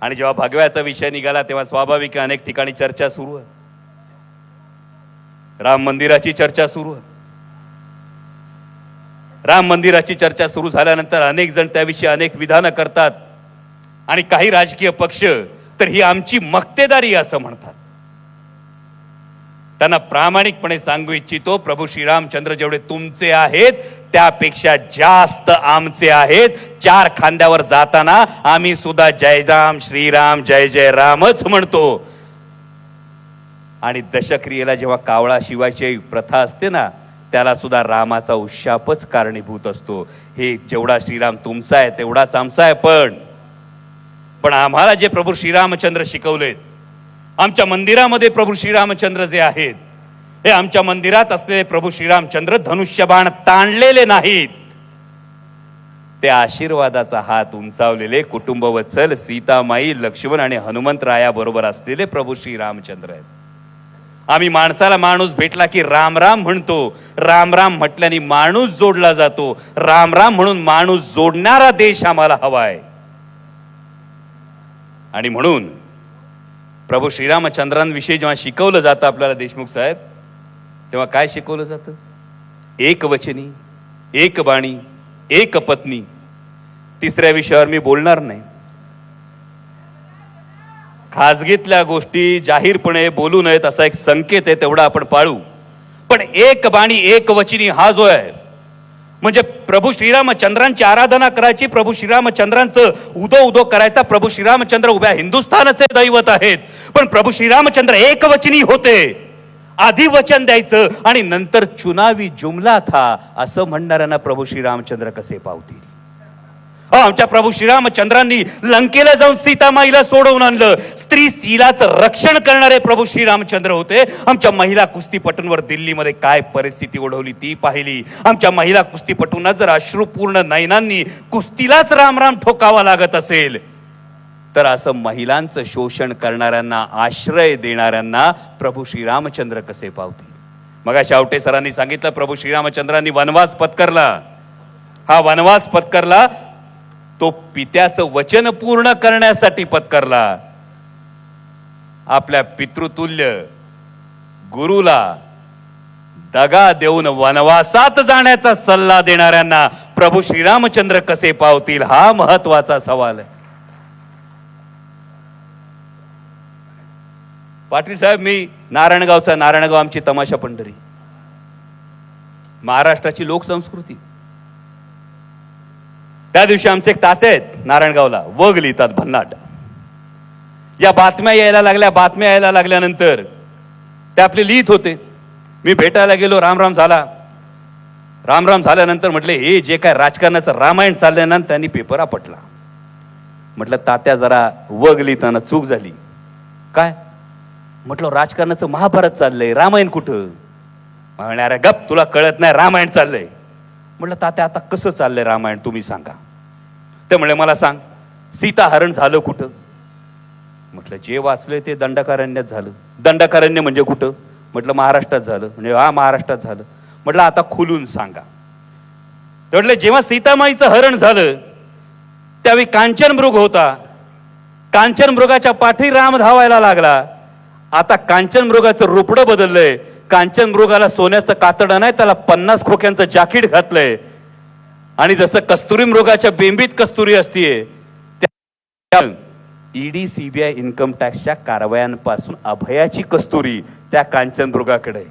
आणि जेव्हा भगव्याचा विषय निघाला तेव्हा स्वाभाविक अनेक ठिकाणी चर्चा सुरू आहे, राम मंदिराची चर्चा सुरू आहे. राम मंदिराची चर्चा सुरू झाल्यानंतर अनेक जण त्याविषयी अनेक विधानं करतात आणि काही राजकीय पक्ष तर ही आमची मक्तेदारी असं म्हणतात. त्यांना प्रामाणिकपणे सांगू इच्छितो, प्रभू श्रीरामचंद्र जेवढे तुमचे आहेत त्यापेक्षा जास्त आमचे आहेत. चार खांद्यावर जाताना आम्ही सुद्धा जय राम श्रीराम जय जय रामच म्हणतो. आणि दशक्रियेला जेव्हा कावळा शिवायची प्रथा असते ना, त्याला सुद्धा रामाचा उशापच कारणीभूत असतो. हे जेवढा श्रीराम तुमचा आहे तेवढाच आमचा आहे. पण आम्हाला जे प्रभू श्रीरामचंद्र शिकवलेत, आमच्या मंदिरामध्ये प्रभू श्रीरामचंद्र जे आहेत, हे आमच्या मंदिरात असलेले प्रभू श्रीरामचंद्र धनुष्यबाण ताणलेले नाहीत. ते आशीर्वादाचा हात उंचावलेले कुटुंबवत्सल सीतामाई, लक्ष्मण आणि हनुमंतराया बरोबर असलेले प्रभू श्रीरामचंद्र आहेत. आम्ही माणसाला माणूस भेटला की राम राम म्हणतो. राम राम म्हटल्याने माणूस जोडला जातो. राम राम म्हणून माणूस जोडणारा देश आम्हाला हवाय. आणि म्हणून प्रभू श्रीरामचंद्रांविषयी जेव्हा शिकवलं जातं आपल्याला देशमुख साहेब, तेव्हा काय शिकवलं जातं? एक वचनी, एक बाणी, एक पत्नी. तिसऱ्या विषयावर मी बोलणार नाही. खाजगीतल्या गोष्टी जाहीरपणे बोलू नयेत असा एक संकेत आहे, तेवढा आपण पाळू. पण एक बाणी एक वचनी हा जो आहे, म्हणजे प्रभू श्रीरामचंद्रांची आराधना करायची, प्रभू श्रीरामचंद्रांचं उदो उदो करायचा. प्रभू श्रीरामचंद्र उभ्या हिंदुस्थानाचे दैवत आहेत. पण प्रभू श्रीरामचंद्र एक वचनी होते. आधी वचन द्यायचं आणि नंतर चुनावी जुमला था असं म्हणणाऱ्यांना प्रभू श्रीरामचंद्र कसे पावतील? आमच्या प्रभू श्रीरामचंद्रांनी लंकेला जाऊन सीतामाईला सोडवून आणलं. स्त्री शीलाचं रक्षण करणारे प्रभू श्रीरामचंद्र होते. आमच्या महिला कुस्तीपटूंवर दिल्लीमध्ये काय परिस्थिती ओढवली ती पाहिली. आमच्या महिला कुस्तीपटूंना जर अश्रुपूर्ण नयनांनी कुस्तीलाच राम राम ठोकावा लागत असेल, तर असं महिलांचं शोषण करणाऱ्यांना, आश्रय देणाऱ्यांना प्रभू श्रीरामचंद्र कसे पावतील? मग शावटे सरांनी सांगितलं, प्रभू श्रीरामचंद्रांनी वनवास पत्करला. हा वनवास पत्करला तो पित्याचं वचन पूर्ण करण्यासाठी पत्करला. आपल्या पितृतुल्य गुरुला दगा देऊन वनवासात जाण्याचा सल्ला देणाऱ्यांना प्रभू श्रीरामचंद्र कसे पावतील? हा महत्वाचा सवाल आहे. पाटील साहेब, मी नारायणगावचा. नारायणगाव आमची तमाशा पंढरी, महाराष्ट्राची लोकसंस्कृती. त्या दिवशी आमचे एक ताते आहेत नारायणगावला, वग लिहितात भन्नाट. या बातम्या यायला लागल्यानंतर ते आपले लिहित होते. मी भेटायला गेलो, रामराम झाला. रामराम झाल्यानंतर म्हटले, हे जे काय राजकारणाचं रामायण चाललंय ना, त्यांनी पेपर आपटला. म्हटलं, तात्या जरा वग लिहिताना चूक झाली. काय? म्हटलं, राजकारणाचं महाभारत चाललंय, रामायण कुठं? म्हणे, अरे गप, तुला कळत नाही, रामायण चाललंय. म्हटलं, तात्या आता कसं चाललंय रामायण तुम्ही सांगा. ते म्हणले, मला सांग, सीता हरण झालं कुठं? म्हटलं, जे वाचलंय ते दंडकारण्यात झालं. दंडकारण्य म्हणजे कुठं? म्हटलं, महाराष्ट्रात झालं. म्हणजे हा, महाराष्ट्रात झालं. म्हटलं, आता खुलून सांगा. ते म्हटलं, जेव्हा सीतामाईचं हरण झालं त्यावेळी कांचनमृग होता. कांचनमृगाच्या पाठी राम धावायला लागला. आता कांचनमृगाचं रुपडं बदललंय. कांचनमृगाला सोन्याचं कातडं नाही, त्याला 50 खोक्यांचं जाकीट घातलंय. आणि जसं कस्तुरी मृगाच्या बेंबीत कस्तुरी असतीये, ईडी, सीबीआय, इन्कम टॅक्सच्या कारवायांपासून अभयाची कस्तुरी त्या कांचनमृगाकडे.